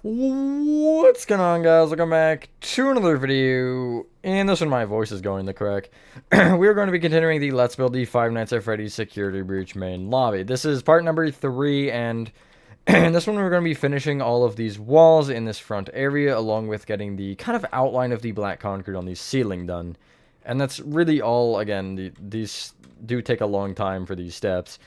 What's going on, guys? Welcome back to another video. And this one, my voice is going the crack. We're going to be continuing the Let's Build the Five Nights at Freddy's Security Breach main lobby. This is part number 3, and in this one we're going to be finishing all of these walls in this front area, along with getting the kind of outline of the black concrete on the ceiling done. And that's really all. Again, these do take a long time for these steps.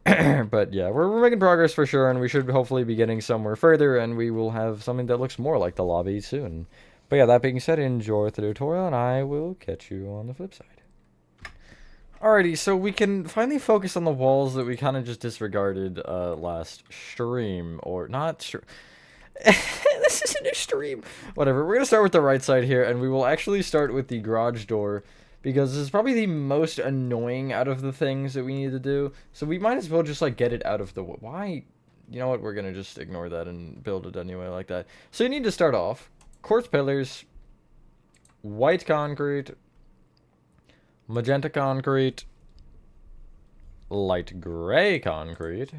But yeah, we're making progress for sure, and we should hopefully be getting somewhere further, and we will have something that looks more like the lobby soon. But yeah, that being said, enjoy the tutorial, and I will catch you on the flip side. Alrighty, so we can finally focus on the walls that we kind of just disregarded last stream, or not stream. This isn't a stream. Whatever, we're going to start with the right side here, and we will actually start with the garage door, because this is probably the most annoying out of the things that we need to do. So we might as well just, like, get it out of the way. Why? You know what? We're going to just ignore that and build it anyway like that. So you need to start off. Quartz pillars. White concrete. Magenta concrete. Light gray concrete.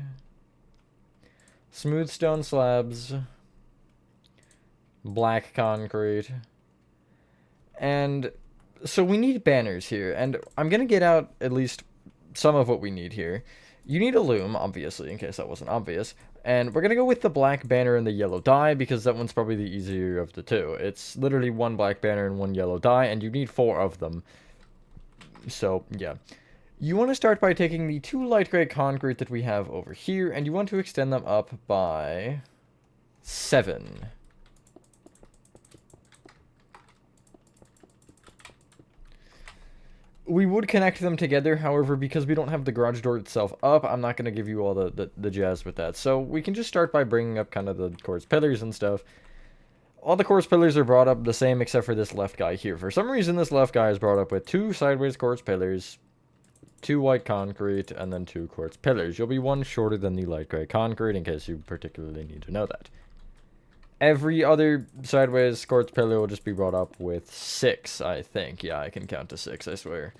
Smooth stone slabs. Black concrete. And so we need banners here, and I'm going to get out at least some of what we need here. You need a loom, obviously, in case that wasn't obvious. And we're going to go with the black banner and the yellow dye, because that one's probably the easier of the two. It's literally one black banner and one yellow dye, and you need 4 of them. So, yeah. You want to start by taking the 2 light gray concrete that we have over here, and you want to extend them up by 7. We would connect them together, however, because we don't have the garage door itself up, I'm not going to give you all the jazz with that. So we can just start by bringing up kind of the quartz pillars and stuff. All the quartz pillars are brought up the same except for this left guy here. For some reason, this left guy is brought up with 2 sideways quartz pillars, 2 white concrete, and then 2 quartz pillars. You'll be 1 shorter than the light gray concrete, in case you particularly need to know that. Every other sideways quartz pillar will just be brought up with 6, I think. Yeah, I can count to 6, I swear.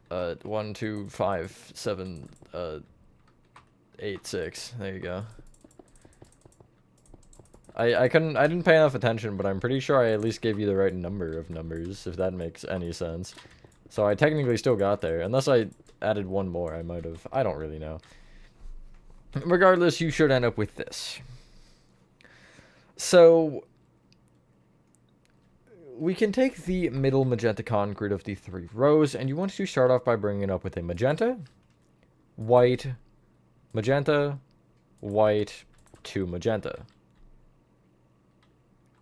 1, 2, 5, 7, 8, 6. There you go. I didn't pay enough attention, but I'm pretty sure I at least gave you the right number of numbers, if that makes any sense. So I technically still got there. Unless I added 1 more, I might have. I don't really know. Regardless, you should end up with this. So we can take the middle magenta concrete of the 3 rows, and you want to start off by bringing it up with a magenta, white, magenta, white, 2 magenta.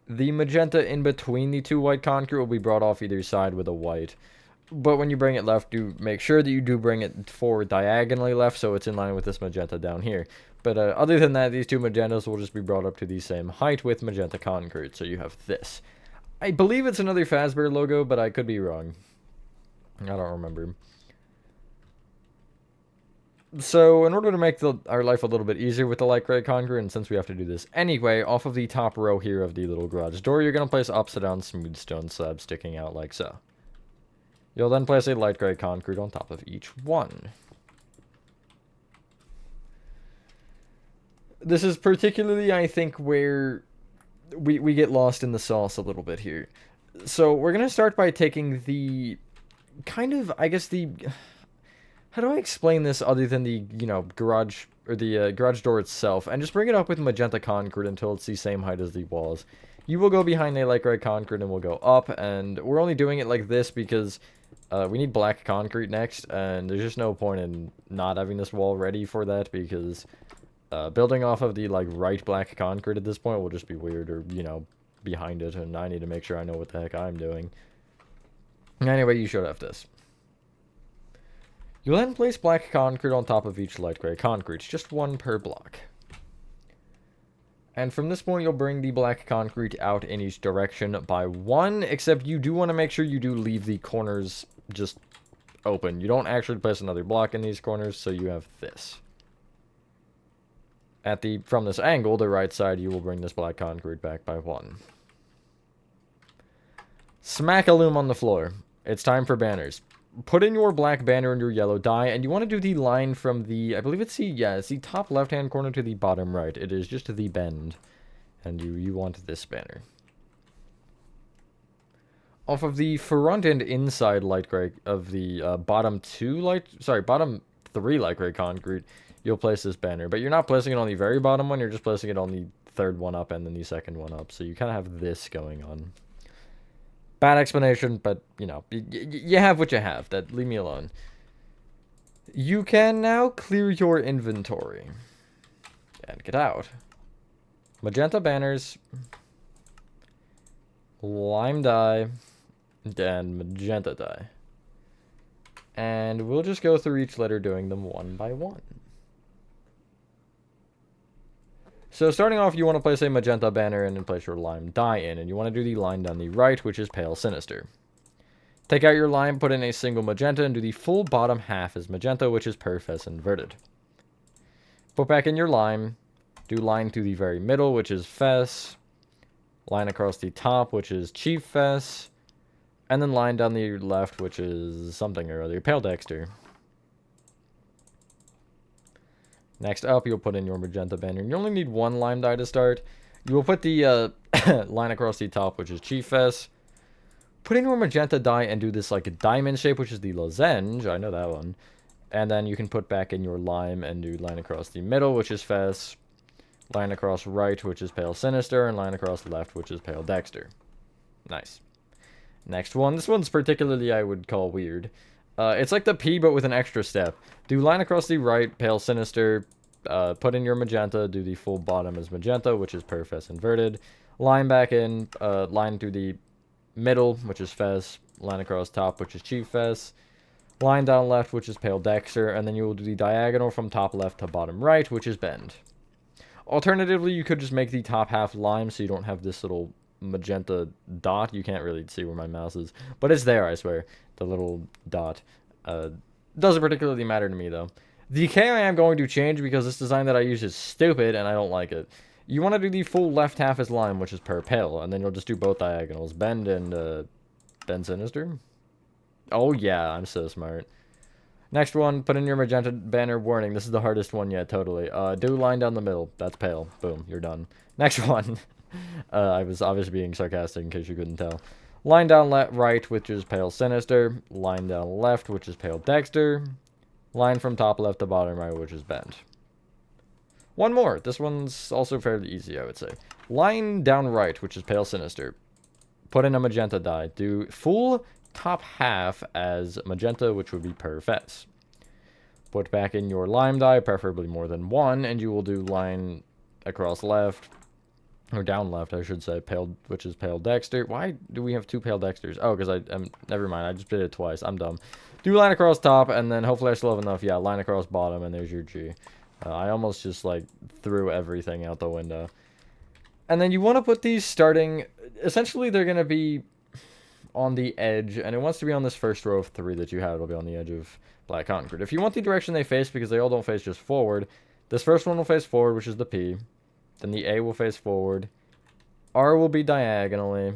The magenta in between the 2 white concrete will be brought off either side with a white. But when you bring it left, do make sure that you do bring it forward diagonally left, so it's in line with this magenta down here. But other than that, these 2 magentas will just be brought up to the same height with magenta concrete, so you have this. I believe it's another Fazbear logo, but I could be wrong. I don't remember. So, in order to make our life a little bit easier with the light gray concrete, and since we have to do this anyway, off of the top row here of the little garage door, you're going to place upside down smooth stone slabs sticking out like so. You'll then place a light gray concrete on top of each one. This is particularly, I think, where we get lost in the sauce a little bit here. So we're going to start by taking the kind of, I guess, the... How do I explain this other than the, you know, garage, or the garage door itself, and just bring it up with magenta concrete until it's the same height as the walls. You will go behind a light gray concrete and we'll go up, and we're only doing it like this because we need black concrete next, and there's just no point in not having this wall ready for that, because building off of the, like, right black concrete at this point will just be weird, or, you know, behind it, and I need to make sure I know what the heck I'm doing. Anyway, you should have this. You'll then place black concrete on top of each light gray concrete, just 1 per block. And from this point, you'll bring the black concrete out in each direction by 1, except you do want to make sure you do leave the corners just open. You don't actually place another block in these corners, so you have this. From this angle, the right side, you will bring this black concrete back by 1. Smack a loom on the floor. It's time for banners. Put in your black banner and your yellow dye, and you want to do the line from the, I believe it's the top left-hand corner to the bottom right. It is just the bend. And you want this banner. Off of the front and inside light gray of the bottom three light gray concrete, you'll place this banner. But you're not placing it on the very bottom one, you're just placing it on the third one up and then the second one up. So you kind of have this going on. Bad explanation, but, you know, you have what you have. Leave me alone. You can now clear your inventory. And get out. Magenta banners. Lime dye. And magenta dye. And we'll just go through each letter doing them one by one. So starting off, you want to place a magenta banner in and place your lime dye in. And you want to do the line down the right, which is pale sinister. Take out your lime, put in a single magenta, and do the full bottom half as magenta, which is per fess inverted. Put back in your lime. Do line through the very middle, which is fess. Line across the top, which is chief fess. And then line down the left, which is something or other, pale dexter. Next up, you'll put in your magenta banner. You only need one lime dye to start. You will put the line across the top, which is chief fess. Put in your magenta dye and do this like a diamond shape, which is the lozenge. I know that one. And then you can put back in your lime and do line across the middle, which is fess. Line across right, which is pale sinister. And line across left, which is pale dexter. Nice. Next one. This one's particularly I would call weird. It's like the P, but with an extra step. Do line across the right, pale sinister. Put in your magenta. Do the full bottom as magenta, which is per fess inverted. Line back in. Line through the middle, which is fess. Line across top, which is chief fess. Line down left, which is pale dexter. And then you will do the diagonal from top left to bottom right, which is bend. Alternatively, you could just make the top half lime so you don't have this little magenta dot. You can't really see where my mouse is, but it's there, I swear. The little dot. Doesn't particularly matter to me, though. The K I am going to change because this design that I use is stupid and I don't like it. You want to do the full left half as lime, which is per pale, and then you'll just do both diagonals. Bend and, bend sinister? Oh yeah, I'm so smart. Next one, put in your magenta banner. Warning, this is the hardest one yet, totally. Do line down the middle. That's pale. Boom, you're done. Next one. I was obviously being sarcastic in case you couldn't tell. Line down right, which is pale sinister. Line down left, which is pale dexter. Line from top left to bottom right, which is bend. One more. This one's also fairly easy, I would say. Line down right, which is pale sinister. Put in a magenta dye. Do full top half as magenta, which would be per fess. Put back in your lime dye, preferably more than one, and you will do line across left, or down left, I should say, pale, which is pale dexter. Why do we have two pale dexters? Oh, because never mind, I just did it twice. I'm dumb. Do line across top, and then hopefully I still have enough. Yeah, line across bottom, and there's your G. I almost just, like, threw everything out the window. And then you want to put these starting, essentially they're going to be on the edge, and it wants to be on this first row of three that you have. It'll be on the edge of black concrete. If you want the direction they face, because they all don't face just forward, this first one will face forward, which is the P. Then the A will face forward. R will be diagonally,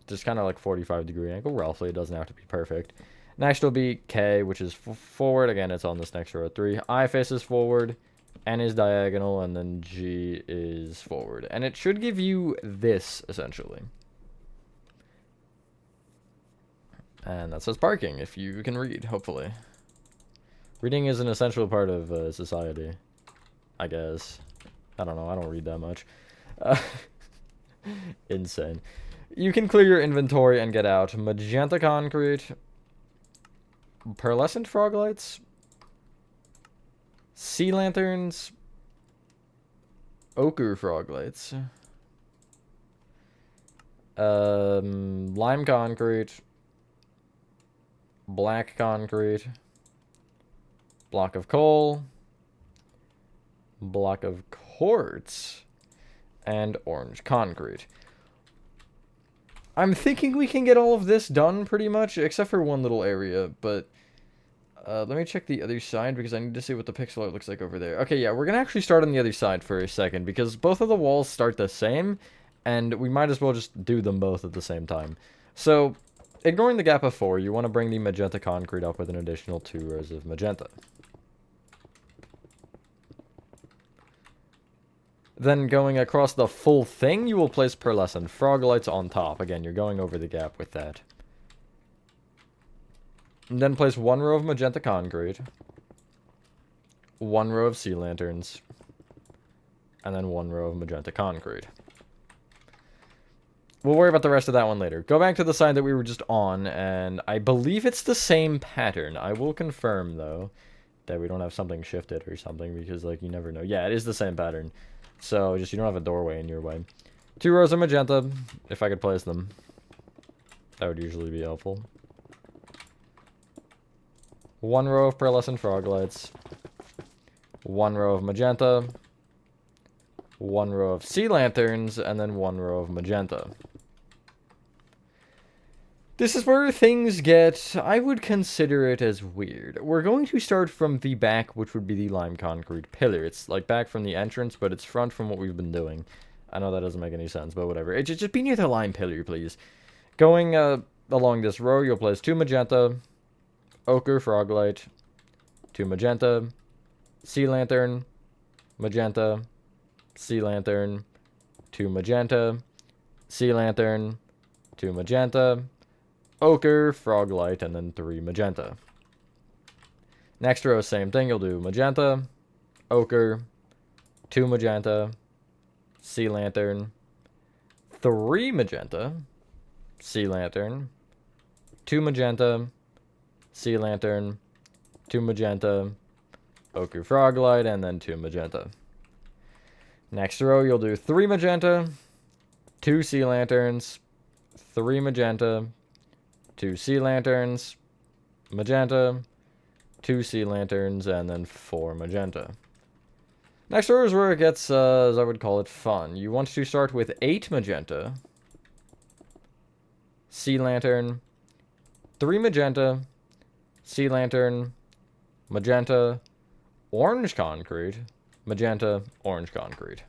just kind of like 45-degree angle, roughly. It doesn't have to be perfect. Next will be K, which is forward. Again, it's on this next row of three. I faces forward, N is diagonal, and then G is forward. And it should give you this, essentially. And that says parking, if you can read, hopefully. Reading is an essential part of society, I guess. I don't know, I don't read that much. Insane. You can clear your inventory and get out. Magenta concrete. Pearlescent frog lights. Sea lanterns. Ochre frog lights. Lime concrete. Black concrete. Block of coal. Block of quartz. And orange concrete. I'm thinking we can get all of this done pretty much, except for one little area, but let me check the other side because I need to see what the pixel art looks like over there. Okay, yeah, we're going to actually start on the other side for a second because both of the walls start the same, and we might as well just do them both at the same time. So, ignoring the gap of 4, you want to bring the magenta concrete up with an additional 2 rows of magenta. Then going across the full thing, you will place pearlescent frog lights on top. Again, you're going over the gap with that. And then place one row of magenta concrete, one row of sea lanterns, and then one row of magenta concrete. We'll worry about the rest of that one later. Go back to the side that we were just on, and I believe it's the same pattern. I will confirm, though, that we don't have something shifted or something, because, like, you never know. Yeah, it is the same pattern. So, just you don't have a doorway in your way. 2 rows of magenta, if I could place them. That would usually be helpful. 1 row of pearlescent frog lights. 1 row of magenta. 1 row of sea lanterns, and then 1 row of magenta. This is where things get, I would consider it as weird. We're going to start from the back, which would be the lime concrete pillar. It's like back from the entrance, but it's front from what we've been doing. I know that doesn't make any sense, but whatever. Just be near the lime pillar, please. Going along this row, you'll place 2 magenta, ochre frog light, 2 magenta, sea lantern, magenta, sea lantern, 2 magenta, sea lantern, 2 magenta, ochre, frog light, and then 3 magenta. Next row, same thing. You'll do magenta, ochre, 2 magenta, sea lantern, 3 magenta, sea lantern, 2 magenta, sea lantern, 2 magenta, ochre, frog light, and then 2 magenta. Next row, you'll do 3 magenta, 2 sea lanterns, 3 magenta, 2 sea lanterns, magenta, 2 sea lanterns, and then 4 magenta. Next row is where it gets, as I would call it, fun. You want to start with 8 magenta, sea lantern, 3 magenta, sea lantern, magenta, orange concrete, magenta, orange concrete.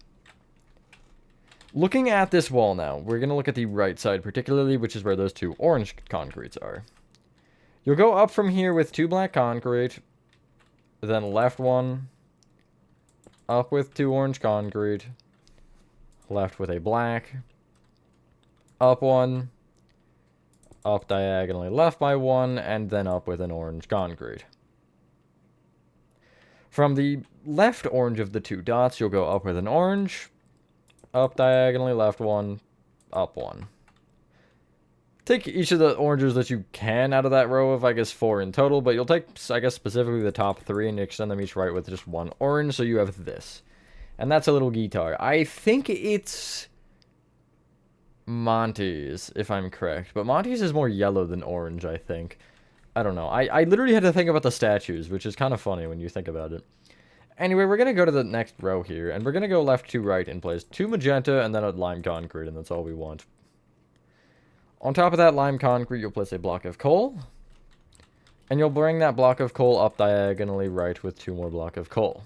Looking at this wall now, we're going to look at the right side particularly, which is where those 2 orange concretes are. You'll go up from here with 2 black concrete, then left 1, up with 2 orange concrete, left with a black, up 1, up diagonally left by 1, and then up with an orange concrete. From the left orange of the 2 dots, you'll go up with an orange, up diagonally left 1, up 1. Take each of the oranges that you can out of that row of, I guess, 4 in total, but you'll take, I guess, specifically the top 3 and extend them each right with just 1 orange, so you have this. And that's a little guitar. I think it's Monty's, if I'm correct, but Monty's is more yellow than orange, I think. I don't know. I literally had to think about the statues, which is kind of funny when you think about it. Anyway, we're going to go to the next row here, and we're going to go left to right and place 2 magenta and then a lime concrete, and that's all we want. On top of that lime concrete, you'll place a block of coal, and you'll bring that block of coal up diagonally right with 2 more blocks of coal.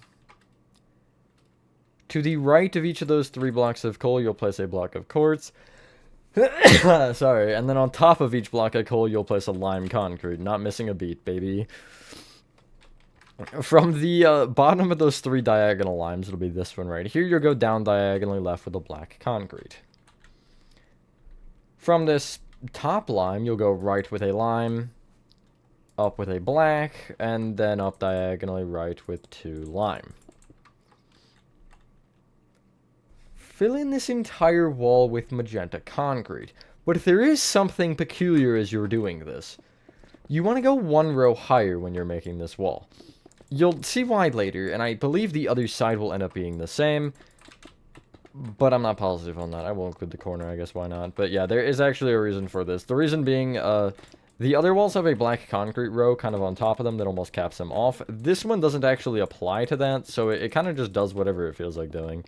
To the right of each of those 3 blocks of coal, you'll place a block of quartz. Sorry, and then on top of each block of coal, you'll place a lime concrete. Not missing a beat, baby. From the bottom of those 3 diagonal limes, it'll be this one right here, you'll go down diagonally left with a black concrete. From this top lime, you'll go right with a lime, up with a black, and then up diagonally right with 2 lime. Fill in this entire wall with magenta concrete, but there is something peculiar as you're doing this. You want to go 1 row higher when you're making this wall. You'll see why later, and I believe the other side will end up being the same, but I'm not positive on that. I won't include the corner, I guess, why not? But yeah, there is actually a reason for this. The reason being, the other walls have a black concrete row kind of on top of them that almost caps them off. This one doesn't actually apply to that, so it kind of just does whatever it feels like doing.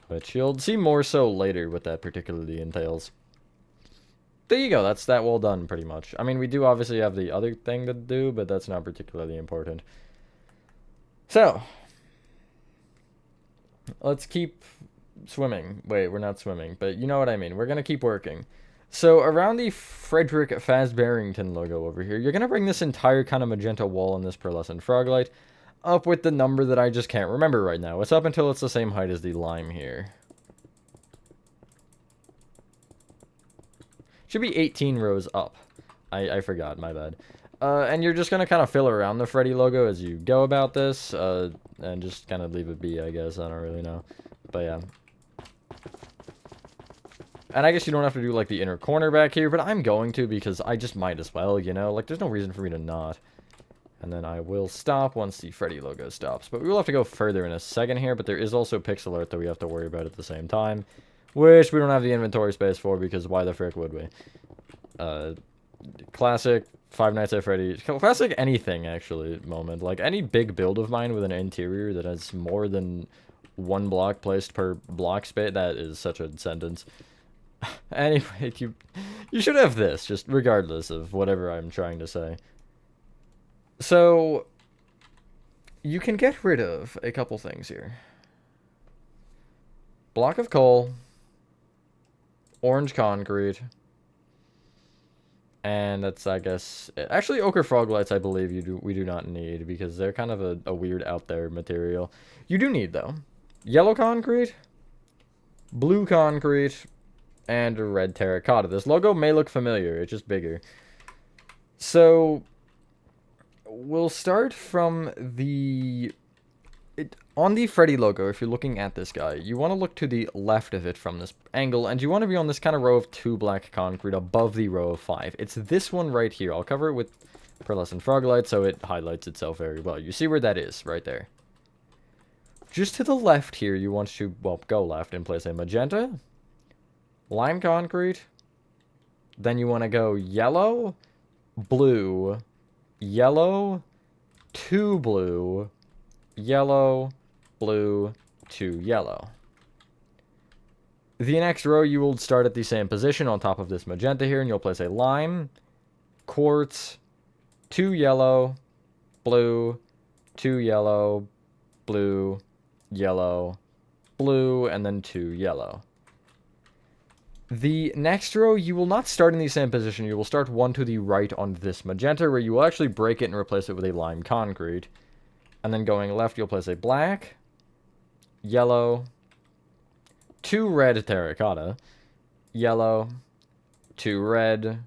Which you'll see more so later what that particularly entails. There you go, that's that wall done, pretty much. I mean, we do obviously have the other thing to do, but that's not particularly important. So, let's keep swimming. Wait, we're not swimming, but you know what I mean. We're going to keep working. So, around the Frederick Fazbearrington logo over here, you're going to bring this entire kind of magenta wall and this pearlescent frog light up with the number that I just can't remember right now. It's up until it's the same height as the lime here. Should be 18 rows up. I forgot, my bad. And you're just going to kind of fill around the Freddy logo as you go about this, and just kind of leave it be, I guess. I don't really know. But yeah. And I guess you don't have to do, like, the inner corner back here, but I'm going to because I just might as well, you know? Like, there's no reason for me to not. And then I will stop once the Freddy logo stops. But we will have to go further in a second here, but there is also pixel art that we have to worry about at the same time. Which we don't have the inventory space for, because why the frick would we? Classic Five Nights at Freddy's. Classic anything, actually, moment. Like, any big build of mine with an interior that has more than one block placed per block space. That is such a sentence. Anyway, you should have this, just regardless of whatever I'm trying to say. So, you can get rid of a couple things here. Block of coal. Orange concrete. And that's, I guess... Actually, ochre frog lights, I believe we do not need, because they're kind of a weird out there material. You do need, though. Yellow concrete. Blue concrete. And red terracotta. This logo may look familiar. It's just bigger. So... We'll start from the... on the Freddy logo, if you're looking at this guy, you want to look to the left of it from this angle, and you want to be on this kind of row of 2 black concrete above the row of 5. It's this one right here. I'll cover it with pearlescent frog light so it highlights itself very well. You see where that is, right there. Just to the left here, you want to, well, go left and place a magenta, lime concrete, then you want to go yellow, blue, yellow, 2 blue, yellow, blue, 2 yellow. The next row, you will start at the same position on top of this magenta here, and you'll place a lime, quartz, 2 yellow, blue, 2 yellow, blue, yellow, blue, and then 2 yellow. The next row, you will not start in the same position. You will start one to the right on this magenta, where you will actually break it and replace it with a lime concrete. And then going left, you'll place a black, yellow, 2 red terracotta, yellow, 2 red,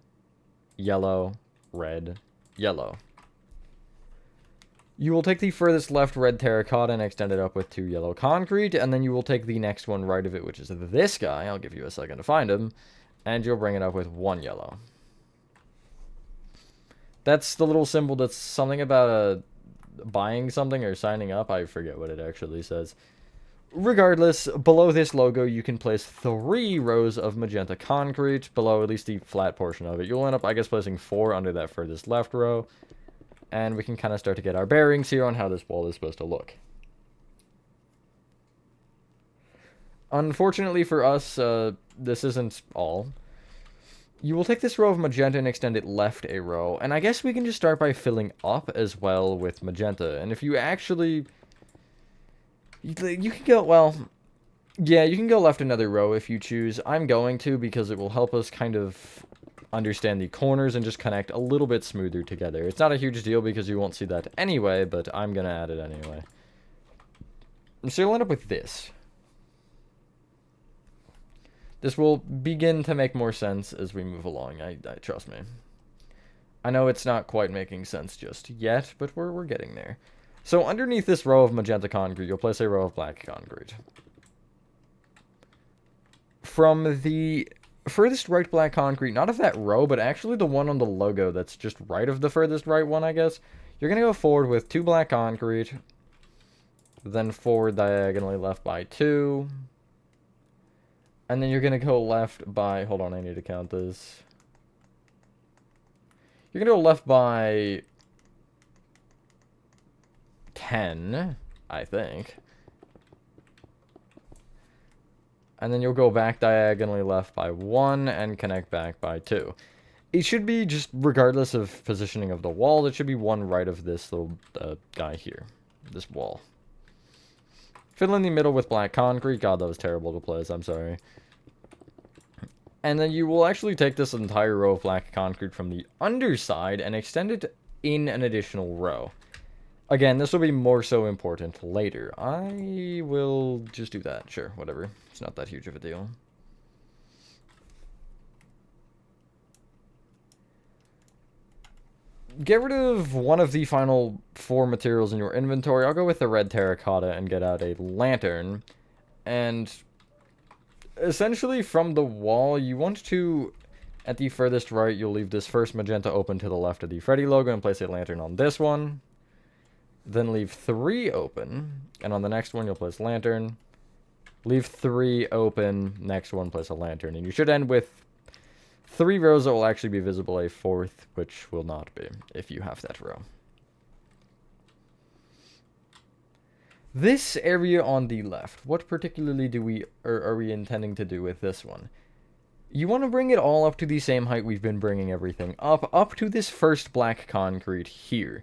yellow, red, yellow. You will take the furthest left red terracotta and extend it up with 2 yellow concrete, and then you will take the next one right of it, which is this guy. I'll give you a second to find him, and you'll bring it up with 1 yellow. That's the little symbol that's something about buying something or signing up. I forget what it actually says. Regardless, below this logo, you can place 3 rows of magenta concrete below at least the flat portion of it. You'll end up, I guess, placing 4 under that furthest left row. And we can kind of start to get our bearings here on how this wall is supposed to look. Unfortunately for us, this isn't all. You will take this row of magenta and extend it left a row. And I guess we can just start by filling up as well with magenta. And if you actually... You can go, well... Yeah, you can go left another row if you choose. I'm going to because it will help us kind of understand the corners and just connect a little bit smoother together. It's not a huge deal because you won't see that anyway, but I'm going to add it anyway. So you'll end up with this. This will begin to make more sense as we move along, I trust me. I know it's not quite making sense just yet, but we're getting there. So underneath this row of magenta concrete, you'll place a row of black concrete. From the furthest right black concrete, not of that row, but actually the one on the logo that's just right of the furthest right one, I guess, you're going to go forward with 2 black concrete, then forward diagonally left by 2, and then you're going to go left by, hold on, I need to count this. You're going to go left by 10, I think. And then you'll go back diagonally left by 1 and connect back by 2. It should be just, regardless of positioning of the wall, it should be one right of this little guy here. This wall. Fill in the middle with black concrete. God, that was terrible to place. I'm sorry. And then you will actually take this entire row of black concrete from the underside and extend it in an additional row. Again, this will be more so important later. I will just do that. Sure, whatever. It's not that huge of a deal. Get rid of one of the final 4 materials in your inventory. I'll go with the red terracotta and get out a lantern. And essentially from the wall, you want to, at the furthest right, you'll leave this first magenta open to the left of the Freddy logo and place a lantern on this one. Then leave 3 open, and on the next one you'll place lantern. Leave 3 open, next one place a lantern. And you should end with 3 rows that will actually be visible, a 4th, which will not be, if you have that row. This area on the left, what particularly are we intending to do with this one? You want to bring it all up to the same height we've been bringing everything up to this first black concrete here.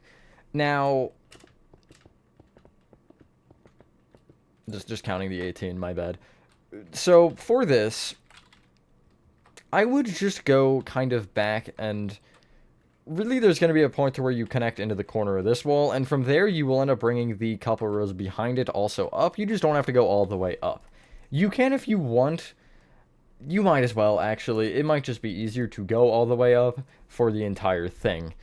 Now, just counting the 18, my bad. So, for this, I would just go kind of back, and really there's going to be a point to where you connect into the corner of this wall, and from there you will end up bringing the couple rows behind it also up. You just don't have to go all the way up. You can if you want. You might as well, actually. It might just be easier to go all the way up for the entire thing.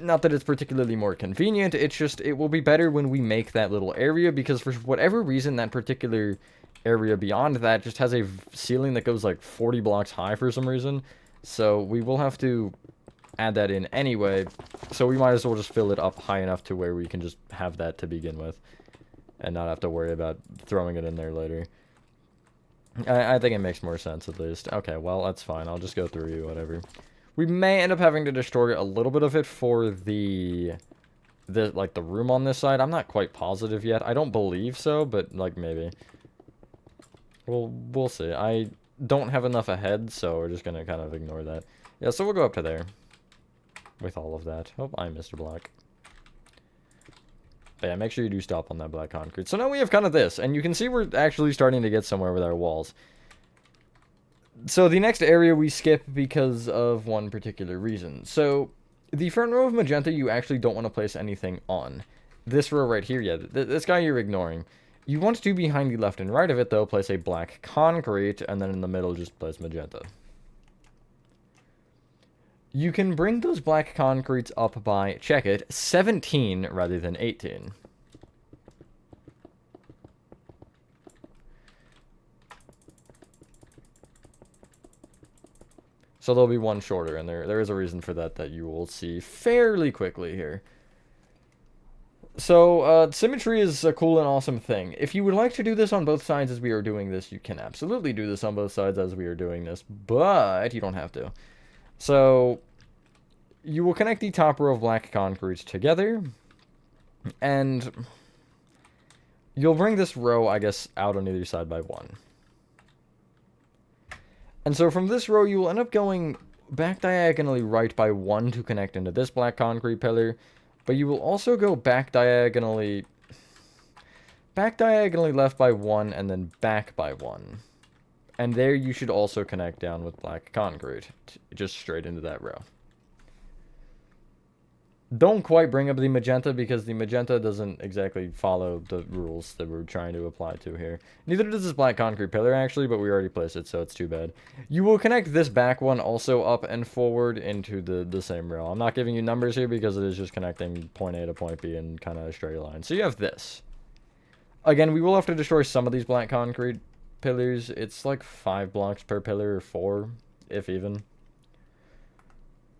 Not that it's particularly more convenient, it's just, it will be better when we make that little area, because for whatever reason, that particular area beyond that just has a ceiling that goes like 40 blocks high for some reason. So we will have to add that in anyway, so we might as well just fill it up high enough to where we can just have that to begin with, and not have to worry about throwing it in there later. I think it makes more sense, at least. Okay, well, that's fine. I'll just go through you, whatever. We may end up having to destroy a little bit of it for the room on this side. I'm not quite positive yet. I don't believe so, but, like, maybe. We'll see. I don't have enough ahead, so we're just gonna kind of ignore that. Yeah, so we'll go up to there with all of that. Oh, I'm Mr. Black. But yeah, make sure you do stop on that black concrete. So now we have kind of this, and you can see we're actually starting to get somewhere with our walls. So the next area we skip because of one particular reason. So the front row of magenta you actually don't want to place anything on. This row right here, yeah, this guy you're ignoring. You want to, behind the left and right of it, though, place a black concrete, and then in the middle just place magenta. You can bring those black concretes up by, check it, 17 rather than 18. So there'll be one shorter, and there is a reason for that you will see fairly quickly here. So, symmetry is a cool and awesome thing. If you would like to do this on both sides as we are doing this, you can absolutely do this on both sides as we are doing this, but you don't have to. So, you will connect the top row of black concrete together, and you'll bring this row, I guess, out on either side by 1. And so from this row, you will end up going back diagonally right by 1 to connect into this black concrete pillar, but you will also go back diagonally left by 1 and then back by 1. And there you should also connect down with black concrete, just straight into that row. Don't quite bring up the magenta because the magenta doesn't exactly follow the rules that we're trying to apply to here. Neither does this black concrete pillar actually, but we already placed it, so it's too bad. You will connect this back one also up and forward into the same row. I'm not giving you numbers here because it is just connecting point A to point B in kind of a straight line. So you have this. Again, we will have to destroy some of these black concrete pillars. It's like 5 blocks per pillar, or 4, if even.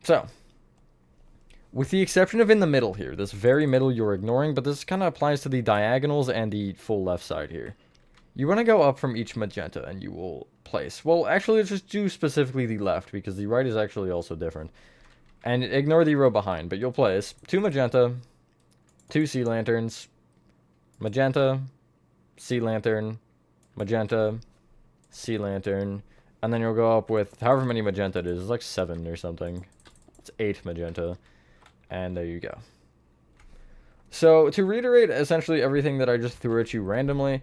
So, with the exception of in the middle here, this very middle you're ignoring, but this kind of applies to the diagonals and the full left side here. You want to go up from each magenta, and you will place. Well, actually, let's just do specifically the left, because the right is actually also different. And ignore the row behind, but you'll place 2 magenta, 2 sea lanterns, magenta, sea lantern, magenta, sea lantern, and then you'll go up with however many magenta it is. It's like 7 or something. It's 8 magenta. And there you go. So, to reiterate essentially everything that I just threw at you randomly,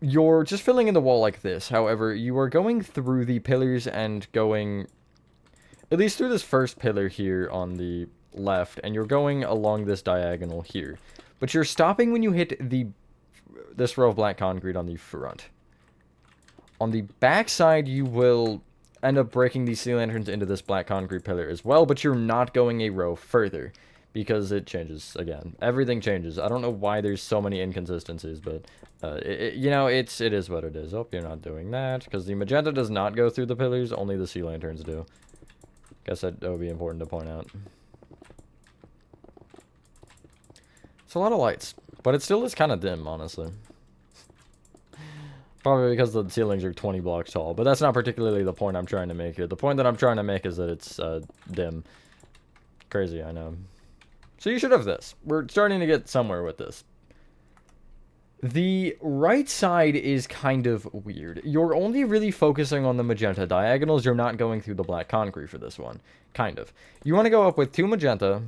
you're just filling in the wall like this. However, you are going through the pillars and going, at least through this first pillar here on the left, and you're going along this diagonal here. But you're stopping when you hit this row of black concrete on the front. On the back side, you will end up breaking these sea lanterns into this black concrete pillar as well, but you're not going a row further because it changes again. Everything changes. I don't know why there's so many inconsistencies, but you know, it is what it is. Hope you're not doing that because the magenta does not go through the pillars, only the sea lanterns do. Guess that would be important to point out. It's a lot of lights, but it still is kind of dim, honestly. Probably because the ceilings are 20 blocks tall, but that's not particularly the point I'm trying to make here. The point that I'm trying to make is that it's dim. Crazy, I know. So you should have this. We're starting to get somewhere with this. The right side is kind of weird. You're only really focusing on the magenta diagonals. You're not going through the black concrete for this one. Kind of. You want to go up with 2 magenta,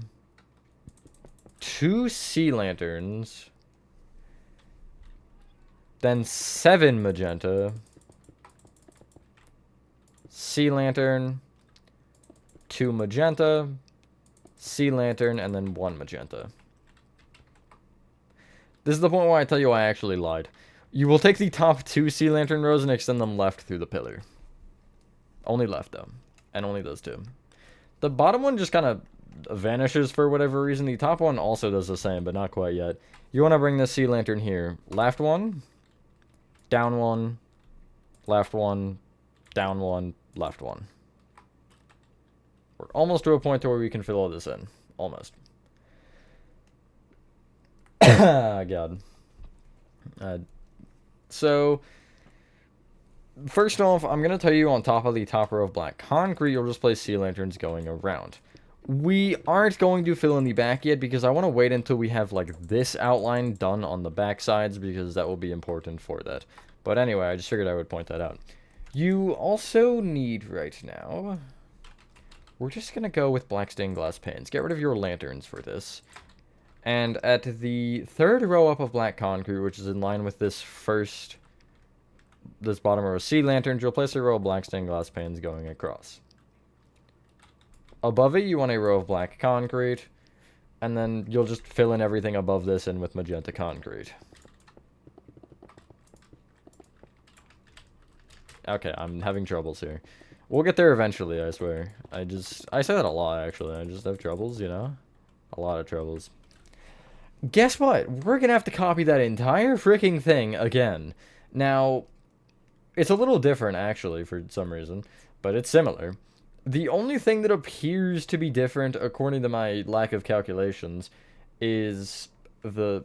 2 sea lanterns, then 7 magenta, sea lantern, 2 magenta, sea lantern, and then 1 magenta. This is the point where I tell you I actually lied. You will take the top 2 sea lantern rows and extend them left through the pillar. Only left, though. And only those 2. The bottom one just kind of vanishes for whatever reason. The top one also does the same, but not quite yet. You want to bring this sea lantern here. Left 1, down 1, left 1, down 1, left 1. We're almost to a point to where we can fill all this in. Almost. God. So, first off, I'm going to tell you on top of the top row of black concrete, you'll just place sea lanterns going around. We aren't going to fill in the back yet because I want to wait until we have like this outline done on the back sides because that will be important for that. But anyway, I just figured I would point that out. You also need right now, we're just going to go with black stained glass panes. Get rid of your lanterns for this. And at the 3rd row up of black concrete, which is in line with this bottom row of sea lanterns, you'll place a row of black stained glass panes going across. Above it, you want a row of black concrete, and then you'll just fill in everything above this in with magenta concrete. Okay, I'm having troubles here. We'll get there eventually, I swear. I say that a lot, actually. I just have troubles, you know? A lot of troubles. Guess what? We're gonna have to copy that entire freaking thing again. Now, it's a little different, actually, for some reason, but it's similar. The only thing that appears to be different, according to my lack of calculations, is the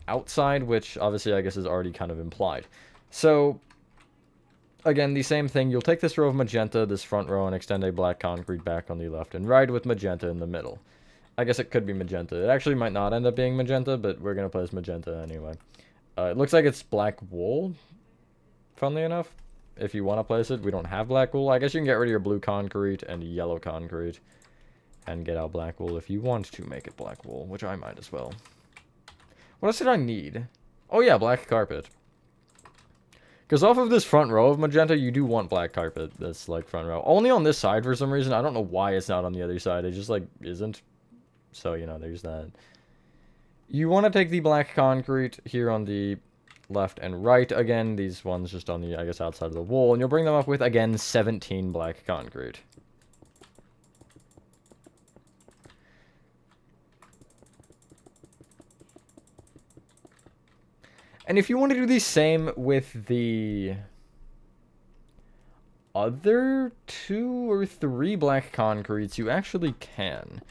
outside, which obviously I guess is already kind of implied. So, again, the same thing. You'll take this row of magenta, this front row, and extend a black concrete back on the left and right with magenta in the middle. I guess it could be magenta. It actually might not end up being magenta, but we're going to place magenta anyway. It looks like it's black wool, funnily enough. If you want to place it, we don't have black wool. I guess you can get rid of your blue concrete and yellow concrete and get out black wool if you want to make it black wool, which I might as well. What else did I need? Oh yeah, black carpet. Because off of this front row of magenta, you do want black carpet. That's like front row. Only on this side for some reason. I don't know why it's not on the other side. It just like isn't. So, you know, there's that. You want to take the black concrete here on the left and right. Again, these ones just on the, I guess, outside of the wall. And you'll bring them up with, again, 17 black concrete. And if you want to do the same with the other 2 or 3 black concretes, you actually can.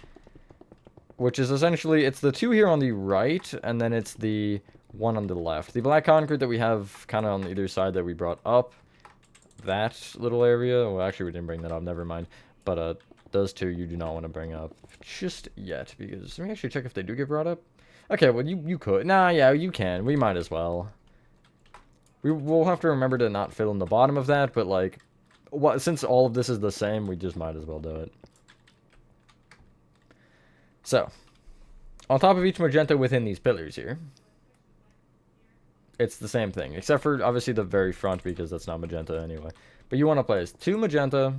Which is essentially, it's the 2 here on the right, and then it's the 1 on the left. The black concrete that we have kind of on either side that we brought up, that little area, well, actually we didn't bring that up, never mind. But those 2 you do not want to bring up just yet, because, let me actually check if they do get brought up. Okay, well, you could. Nah, yeah, you can. We might as well. We'll have to remember to not fill in the bottom of that, but, like, since all of this is the same, we just might as well do it. So, on top of each magenta within these pillars here, it's the same thing, except for, obviously, the very front, because that's not magenta anyway. But you want to place 2 magenta,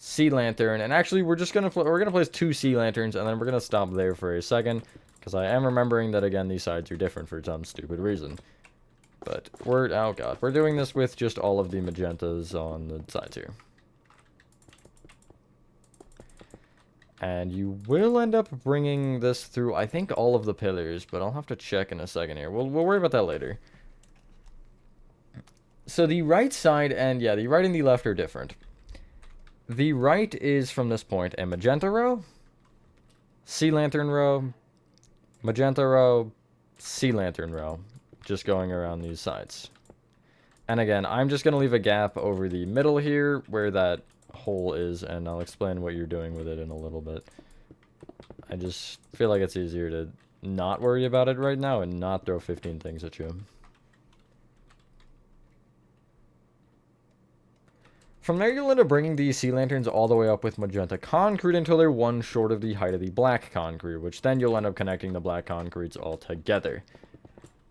sea lantern, and actually we're gonna place 2 sea lanterns, and then we're gonna stop there for a second, because I am remembering that again these sides are different for some stupid reason. But oh god, we're doing this with just all of the magentas on the sides here. And you will end up bringing this through, I think, all of the pillars, but I'll have to check in a second here. We'll worry about that later. So the right side and, yeah, the right and the left are different. The right is, from this point, a magenta row, sea lantern row, magenta row, sea lantern row, just going around these sides. And again, I'm just going to leave a gap over the middle here where that hole is, and I'll explain what you're doing with it in a little bit. I just feel like it's easier to not worry about it right now and not throw 15 things at you. From there, you'll end up bringing these sea lanterns all the way up with magenta concrete until they're 1 short of the height of the black concrete, which then you'll end up connecting the black concretes all together.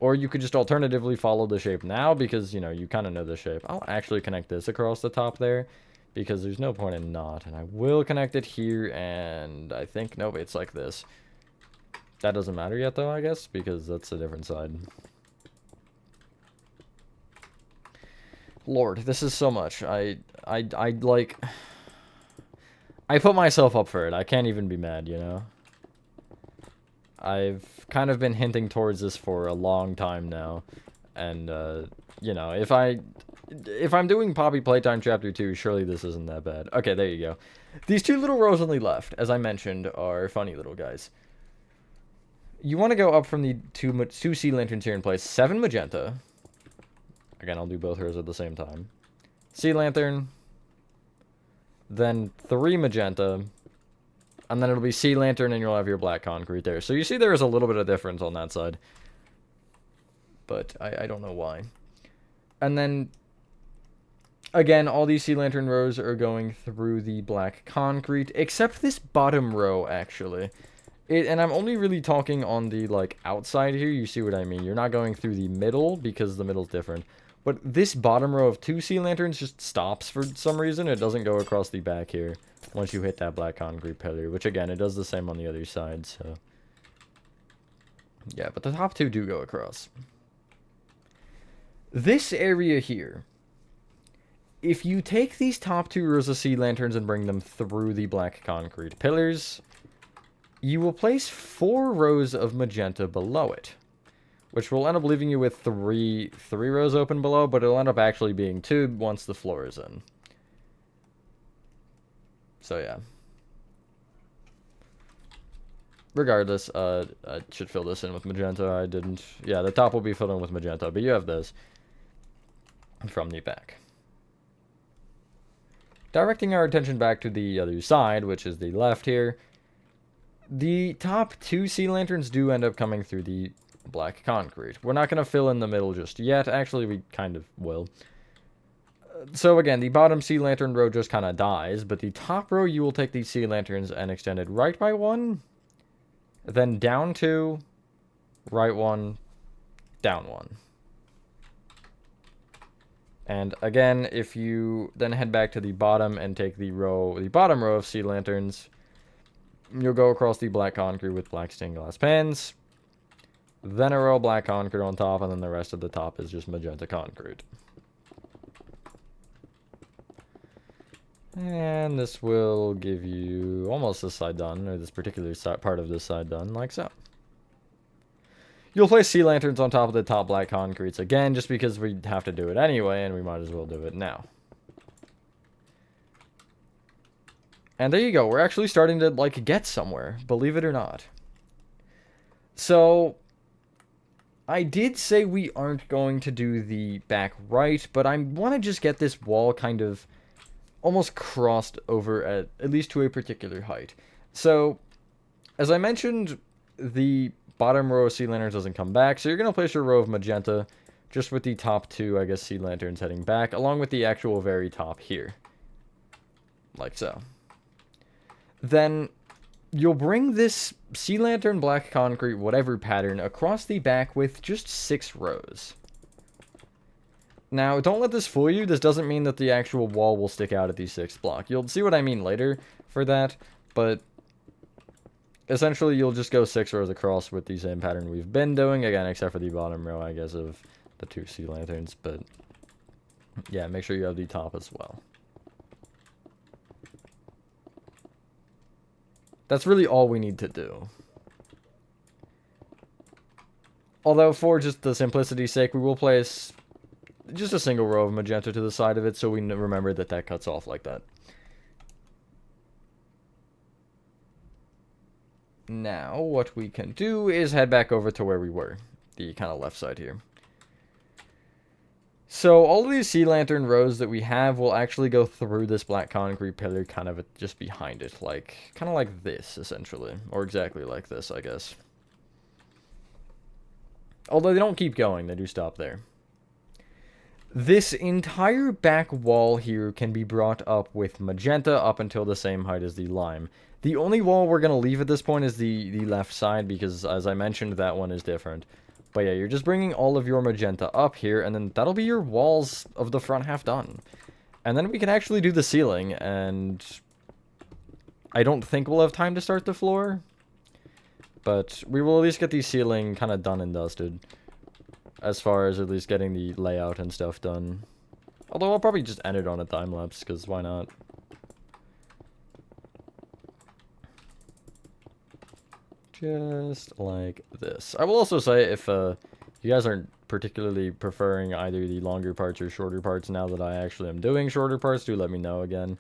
Or you could just alternatively follow the shape now because, you know, you kind of know the shape. I'll actually connect this across the top there because there's no point in not. And I will connect it here, and I think, nope, it's like this. That doesn't matter yet, though, I guess, because that's a different side. Lord, this is so much. I put myself up for it. I can't even be mad, you know? I've kind of been hinting towards this for a long time now. And, you know, if I'm doing Poppy Playtime Chapter 2, surely this isn't that bad. Okay, there you go. These 2 little rows on the left, as I mentioned, are funny little guys. You want to go up from the 2 sea lanterns here and place 7 magenta. Again, I'll do both rows at the same time. Sea lantern. Then 3 magenta. And then it'll be sea lantern, and you'll have your black concrete there. So you see there is a little bit of difference on that side. But I don't know why. And then, again, all these sea lantern rows are going through the black concrete, except this bottom row, actually. And I'm only really talking on the, like, outside here. You see what I mean? You're not going through the middle, because the middle's different. But this bottom row of 2 sea lanterns just stops for some reason. It doesn't go across the back here once you hit that black concrete pillar, which, again, it does the same on the other side, so. Yeah, but the top 2 do go across. This area here, if you take these top 2 rows of sea lanterns and bring them through the black concrete pillars, you will place 4 rows of magenta below it, which will end up leaving you with three rows open below, but it'll end up actually being 2 once the floor is in. So yeah. Regardless, I should fill this in with magenta. I didn't. Yeah, the top will be filled in with magenta, but you have this from the back. Directing our attention back to the other side, which is the left here, the top 2 sea lanterns do end up coming through the black concrete. We're not going to fill in the middle just yet. Actually, we kind of will. So again, the bottom sea lantern row just kind of dies, but the top row, you will take these sea lanterns and extend it right by 1, then down 2, right 1, down 1. And again, if you then head back to the bottom and take the bottom row of sea lanterns, you'll go across the black concrete with black stained glass pans, then a row of black concrete on top, and then the rest of the top is just magenta concrete. And this will give you almost this side done, or this particular part of this side done, like so. You'll place sea lanterns on top of the top black concretes again, just because we have to do it anyway, and we might as well do it now. And there you go. We're actually starting to, like, get somewhere, believe it or not. So, I did say we aren't going to do the back right, but I want to just get this wall kind of almost crossed over at least to a particular height. So, as I mentioned, the bottom row of sea lanterns doesn't come back, so you're going to place your row of magenta just with the top 2, I guess, sea lanterns heading back, along with the actual very top here. Like so. Then you'll bring this sea lantern, black concrete, whatever pattern across the back with just 6 rows. Now, don't let this fool you. This doesn't mean that the actual wall will stick out at the 6th block. You'll see what I mean later for that, but essentially you'll just go 6 rows across with the same pattern we've been doing, again, except for the bottom row, I guess, of the 2 sea lanterns, but yeah, make sure you have the top as well. That's really all we need to do. Although, for just the simplicity's sake, we will place just a single row of magenta to the side of it, so we remember that that cuts off like that. Now, what we can do is head back over to where we were, the kind of left side here. So, all of these sea lantern rows that we have will actually go through this black concrete pillar kind of just behind it, kind of like this, essentially. Or exactly like this, I guess. Although they don't keep going, they do stop there. This entire back wall here can be brought up with magenta up until the same height as the lime. The only wall we're going to leave at this point is the left side, because as I mentioned, that one is different. But yeah, you're just bringing all of your magenta up here, and then that'll be your walls of the front half done. And then we can actually do the ceiling, and I don't think we'll have time to start the floor. But we will at least get the ceiling kind of done and dusted. As far as at least getting the layout and stuff done. Although I'll probably just end it on a time lapse, because why not? Just like this. I will also say, if you guys aren't particularly preferring either the longer parts or shorter parts now that I actually am doing shorter parts, do let me know again.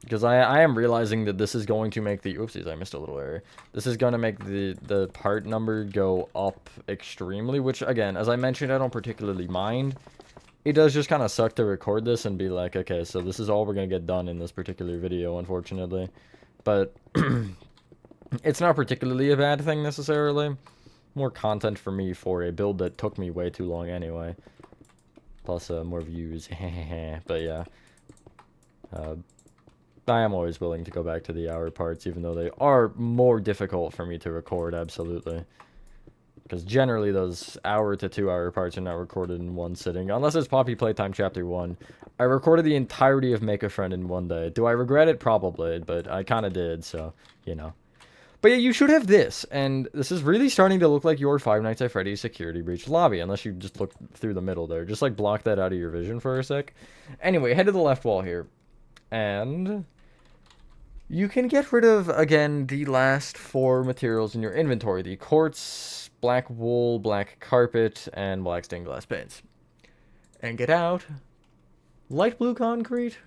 Because I am realizing that this is going to make the... Oopsies, I missed a little error. This is going to make the part number go up extremely, which, again, as I mentioned, I don't particularly mind. It does just kind of suck to record this and be like, okay, so this is all we're going to get done in this particular video, unfortunately. But it's not particularly a bad thing, necessarily. More content for me for a build that took me way too long anyway. Plus, more views. But, yeah. I am always willing to go back to the hour parts, even though they are more difficult for me to record, absolutely. Because generally those hour to 2 hour parts are not recorded in one sitting. Unless it's Poppy Playtime Chapter 1. I recorded the entirety of Make a Friend in one day. Do I regret it? Probably, but I kind of did, so, you know. But yeah, you should have this, and this is really starting to look like your Five Nights at Freddy's Security Breach lobby, unless you just look through the middle there. Just, like, block that out of your vision for a sec. Anyway, head to the left wall here. And you can get rid of, again, the last 4 materials in your inventory. The quartz, black wool, black carpet, and black stained glass paints. And get out light blue concrete,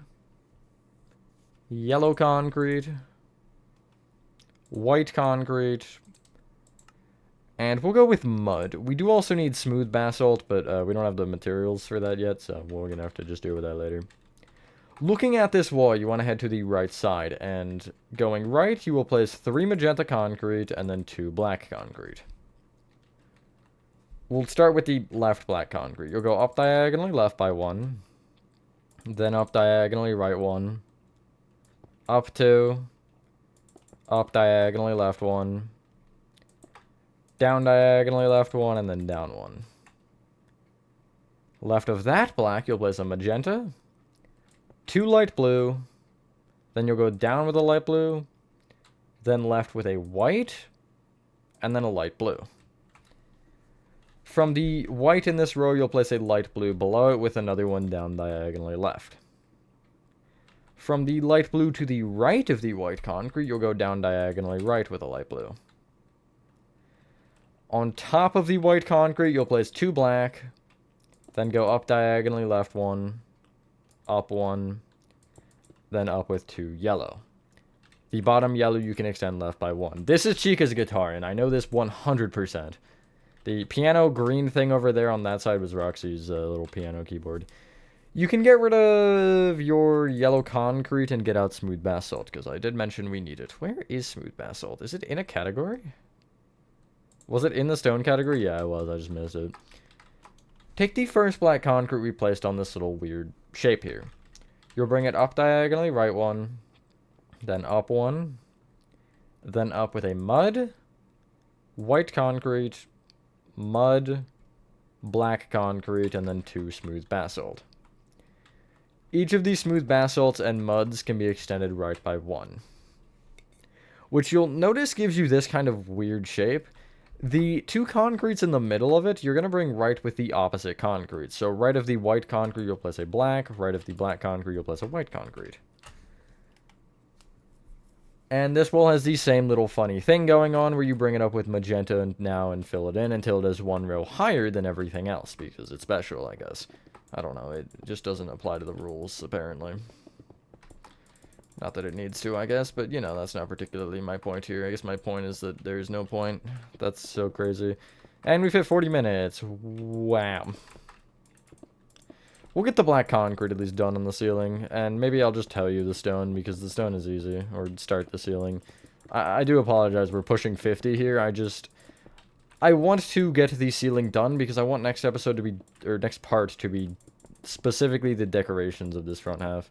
yellow concrete, white concrete, and we'll go with mud. We do also need smooth basalt, but we don't have the materials for that yet, so we're going to have to just deal with that later. Looking at this wall, you want to head to the right side, and going right, you will place 3 magenta concrete and then 2 black concrete. We'll start with the left black concrete. You'll go up diagonally left by 1, then up diagonally right 1, up 2, up diagonally left 1, down diagonally left 1, and then down 1. Left of that black, you'll place a magenta, 2 light blue, then you'll go down with a light blue, then left with a white, and then a light blue. From the white in this row, you'll place a light blue below it with another one down diagonally left. From the light blue to the right of the white concrete, you'll go down diagonally right with a light blue. On top of the white concrete, you'll place 2 black, then go up diagonally left 1, up 1, then up with 2 yellow. The bottom yellow you can extend left by 1. This is Chica's guitar, and I know this 100%. The piano green thing over there on that side was Roxy's little piano keyboard. You can get rid of your yellow concrete and get out smooth basalt, because I did mention we need it. Where is smooth basalt? Is it in a category? Was it in the stone category? Yeah, it was. I just missed it. Take the first black concrete we placed on this little weird shape here. You'll bring it up diagonally, right 1, then up 1, then up with a mud, white concrete, mud, black concrete, and then 2 smooth basalt. Each of these smooth basalts and muds can be extended right by 1. Which you'll notice gives you this kind of weird shape. The 2 concretes in the middle of it, you're going to bring right with the opposite concrete. So right of the white concrete, you'll place a black. Right of the black concrete, you'll place a white concrete. And this wall has the same little funny thing going on where you bring it up with magenta now and fill it in until it is 1 row higher than everything else, because it's special, I guess. I don't know, it just doesn't apply to the rules, apparently. Not that it needs to, I guess, but, you know, that's not particularly my point here. I guess my point is that there's no point. That's so crazy. And we've hit 40 minutes. Wow. We'll get the black concrete at least done on the ceiling, and maybe I'll just tell you the stone, because the stone is easy, or start the ceiling. I do apologize, we're pushing 50 here. I want to get the ceiling done, because I want next episode to be, or next part to be specifically the decorations of this front half.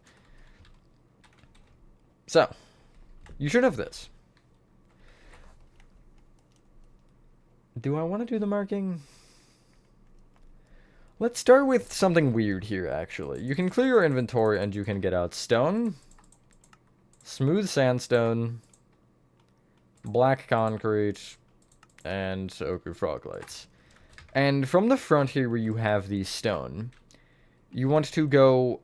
So, you should have this. Do I want to do the marking? Let's start with something weird here, actually. You can clear your inventory and you can get out stone, smooth sandstone, black concrete, and ochre frog lights. And from the front here where you have the stone, you want to go...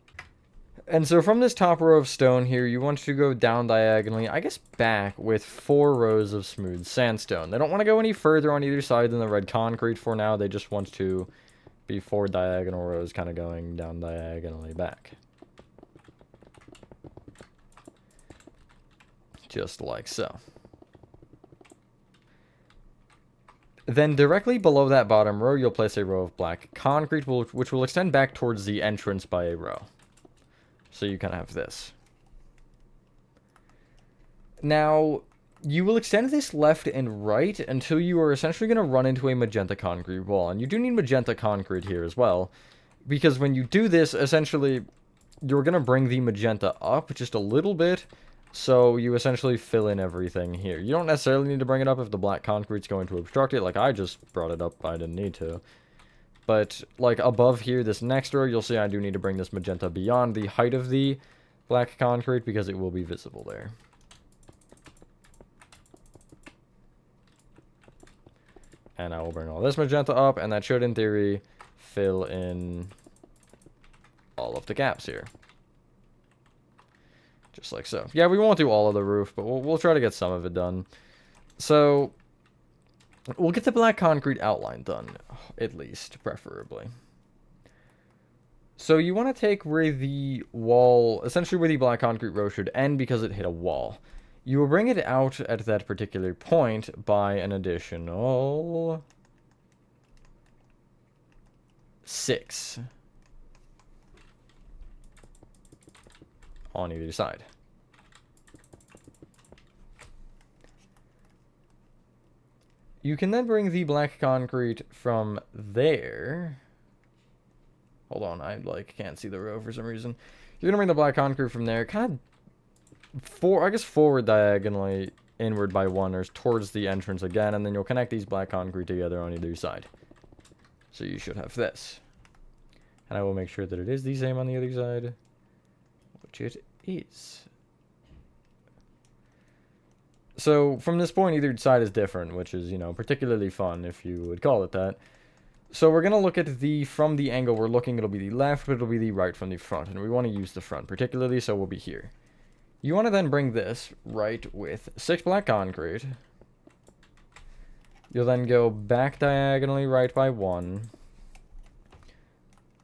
And so from this top row of stone here, you want to go down diagonally, I guess back, with 4 rows of smooth sandstone. They don't want to go any further on either side than the red concrete for now. They just want to be 4 diagonal rows kind of going down diagonally back. Just like so. Then directly below that bottom row, you'll place a row of black concrete, which will extend back towards the entrance by a row. So you kind of have this. Now, you will extend this left and right until you are essentially going to run into a magenta concrete wall. And you do need magenta concrete here as well, because when you do this, essentially, you're going to bring the magenta up just a little bit, so you essentially fill in everything here. You don't necessarily need to bring it up if the black concrete's going to obstruct it. Like, I just brought it up, I didn't need to. But, like, above here, this next row, you'll see I do need to bring this magenta beyond the height of the black concrete, because it will be visible there. And I will bring all this magenta up, and that should, in theory, fill in all of the gaps here. Just like so. Yeah, we won't do all of the roof, but we'll try to get some of it done. So, we'll get the black concrete outline done, at least, preferably. So you want to take where the wall, essentially where the black concrete row should end because it hit a wall. You will bring it out at that particular point by an additional 6 on either side. You can then bring the black concrete from there. Hold on, I can't see the row for some reason. You're gonna bring the black concrete from there, kind of I guess forward diagonally, inward by 1, or towards the entrance again, and then you'll connect these black concrete together on either side. So you should have this. And I will make sure that it is the same on the other side, which it is. So from this point, either side is different, which is, you know, particularly fun, if you would call it that. So we're going to look at from the angle we're looking, it'll be the left, but it'll be the right from the front. And we want to use the front particularly, so we'll be here. You want to then bring this right with 6 black concrete. You'll then go back diagonally right by 1.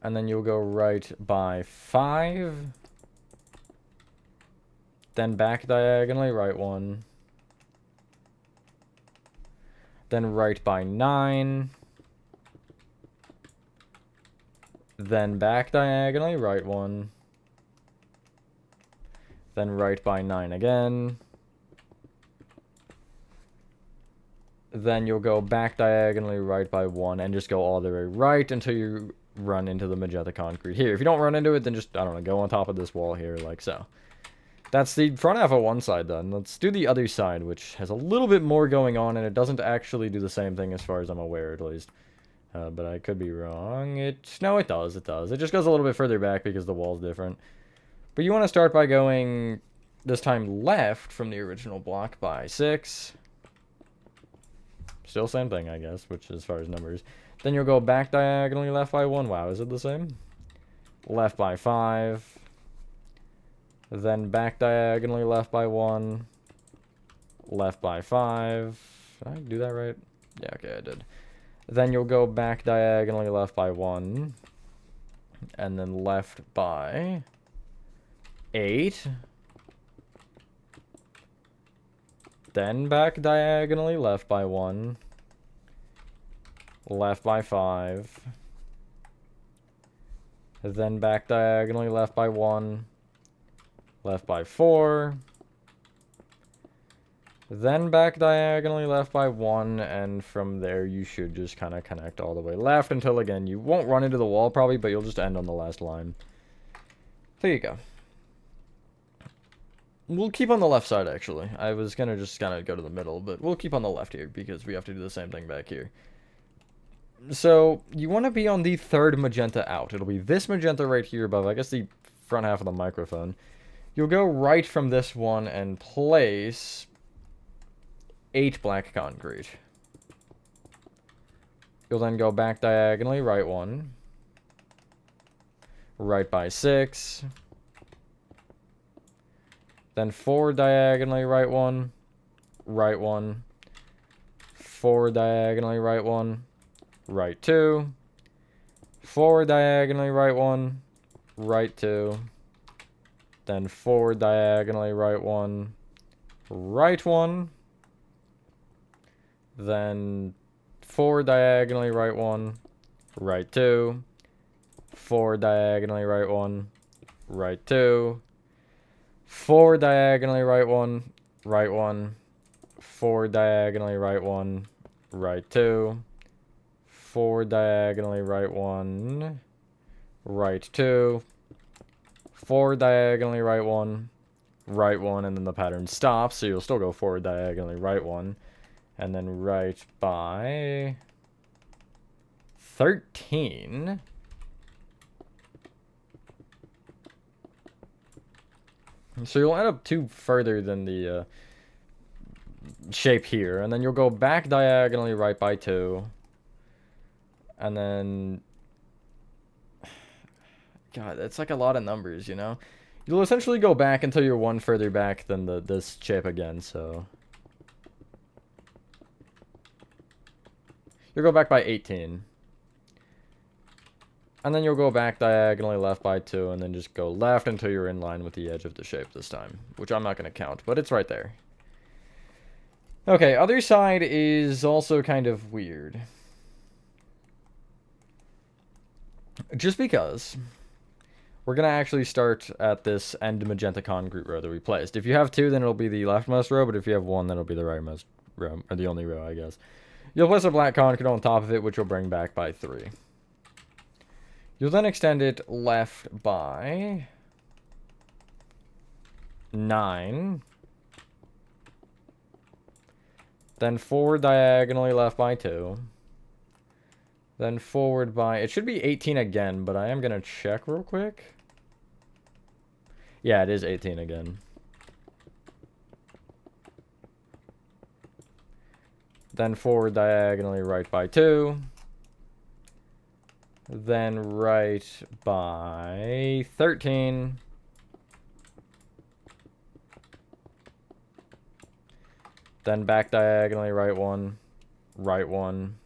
And then you'll go right by 5. Then back diagonally right 1. Then right by 9. Then back diagonally right 1. Then right by 9 again. Then you'll go back diagonally right by 1 and just go all the way right until you run into the magenta concrete here. If you don't run into it, then just, I don't know, go on top of this wall here like so. That's the front half of one side done. Let's do the other side, which has a little bit more going on, and it doesn't actually do the same thing as far as I'm aware, at least. But I could be wrong. No, it does. It does. It just goes a little bit further back because the wall's different. But you want to start by going this time left from the original block by 6. Still same thing, I guess, which as far as numbers. Then you'll go back diagonally left by 1. Wow, is it the same? Left by 5. Then back diagonally left by 1. Left by 5. Did I do that right? Yeah, okay, I did. Then you'll go back diagonally left by 1. And then left by 8. Then back diagonally left by 1. Left by 5. Then back diagonally left by 1. Left by 4. Then back diagonally left by 1, and from there you should just kind of connect all the way left until, again, you won't run into the wall probably, but you'll just end on the last line. There you go. We'll keep on the left side, actually. I was going to just kind of go to the middle, but we'll keep on the left here because we have to do the same thing back here. So, you want to be on the third magenta out. It'll be this magenta right here above, I guess the front half of the microphone. You'll go right from this one and place 8 black concrete. You'll then go back diagonally, right 1. Right by 6. Then 4 diagonally, right 1. Right 1. 4 diagonally, right 1. Right 2. 4 diagonally, right 1. Right 2. Then 4 diagonally, right 1. Right 1. Then 4 diagonally, right 1. Right 2. 4 diagonally, right 1. Right 2. 4 diagonally, right 1. Right 1. 4 diagonally, right 1. Right 2. 4 diagonally, right 1. Right 2. 4 diagonally, right 1. Right 1, and then the pattern stops, so you'll still go 4 diagonally, right 1. And then right by 13. So you'll end up 2 further than the shape here. And then you'll go back diagonally right by 2. And then... God, that's like a lot of numbers, you know? You'll essentially go back until you're 1 further back than this shape again, so... You'll go back by 18. And then you'll go back diagonally left by 2, and then just go left until you're in line with the edge of the shape this time. Which I'm not going to count, but it's right there. Okay, other side is also kind of weird. Just because we're going to actually start at this end magenta concrete row that we placed. If you have 2, then it'll be the leftmost row, but if you have 1, then it'll be the rightmost row, or the only row, I guess. You'll place a black concrete on top of it, which will bring back by 3. You'll then extend it left by 9. Then 4 diagonally left by 2. Then forward by... It should be 18 again, but I am going to check real quick. Yeah, it is 18 again. Then forward diagonally right by 2. Then right by 13. Then back diagonally right 1. Right 1.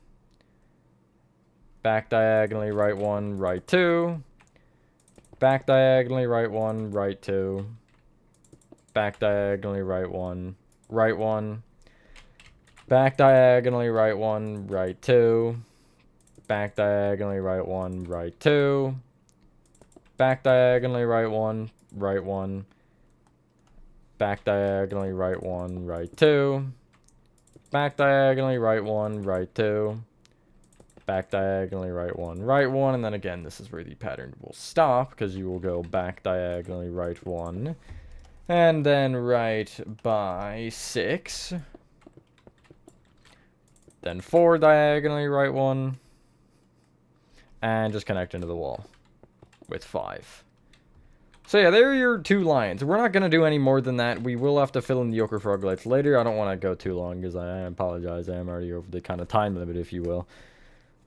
Back diagonally right 1. Right 2. Back diagonally right 1. Right 2. Back diagonally right 1. Right 1. Back diagonally right 1, right 2. Back diagonally right 1, right 2. Back diagonally right 1, right 1. Back diagonally right 1, right 2. Back diagonally right 1, right 2. Back diagonally right 1, right 1. And then again, this is where the pattern will stop because you will go back diagonally right 1. And then right by 6. Then 4 diagonally right 1. and just connect into the wall with 5. So yeah, there are your 2 lines. We're not going to do any more than that. We will have to fill in the ochre frog lights later. I don't want to go too long because I apologize. I am already over the kind of time limit, if you will.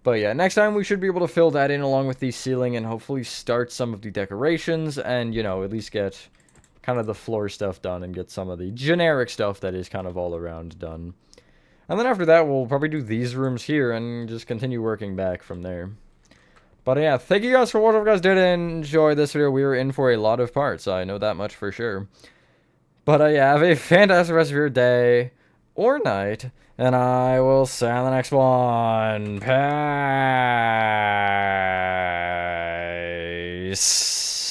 But yeah, next time we should be able to fill that in along with the ceiling and hopefully start some of the decorations and, you know, at least get kind of the floor stuff done and get some of the generic stuff that is kind of all around done. And then after that, we'll probably do these rooms here and just continue working back from there. But yeah, thank you guys for watching. If you guys did enjoy this video, we were in for a lot of parts. I know that much for sure. But yeah, have a fantastic rest of your day or night. And I will see you on the next one. Peace.